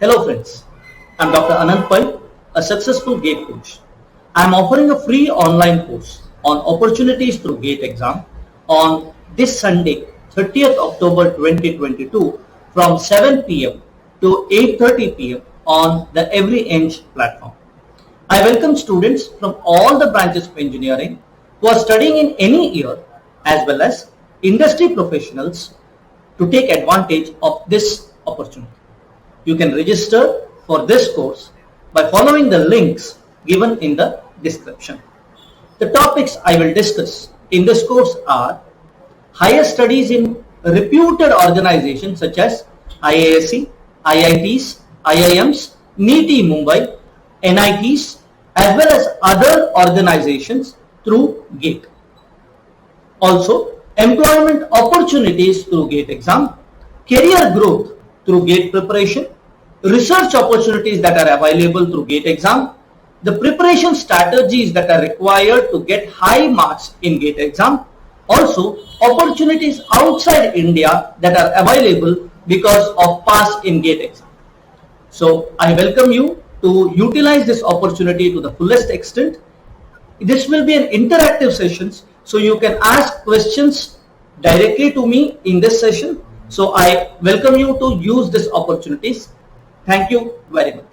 Hello friends, I am Dr. Ananth Pai, a successful GATE coach. I am offering a free online course on opportunities through GATE exam on this Sunday, 30th October 2022 from 7 p.m. to 8:30 p.m. on the Everyeng platform. I welcome students from all the branches of engineering who are studying in any year as well as industry professionals to take advantage of this opportunity. You can register for this course by following the links given in the description. The topics I will discuss in this course are higher studies in reputed organizations such as IISc, IITs, IIMs, NIT Mumbai, NITs, as well as other organizations through GATE. Also, employment opportunities through GATE exam, career growth through GATE preparation, research opportunities that are available through GATE exam, the preparation strategies that are required to get high marks in GATE exam, also opportunities outside India that are available because of pass in GATE exam. So I welcome you to utilize this opportunity to the fullest extent. This will be an interactive sessions, so you can ask questions directly to me in this session. So I welcome you to use these opportunities. Thank you very much.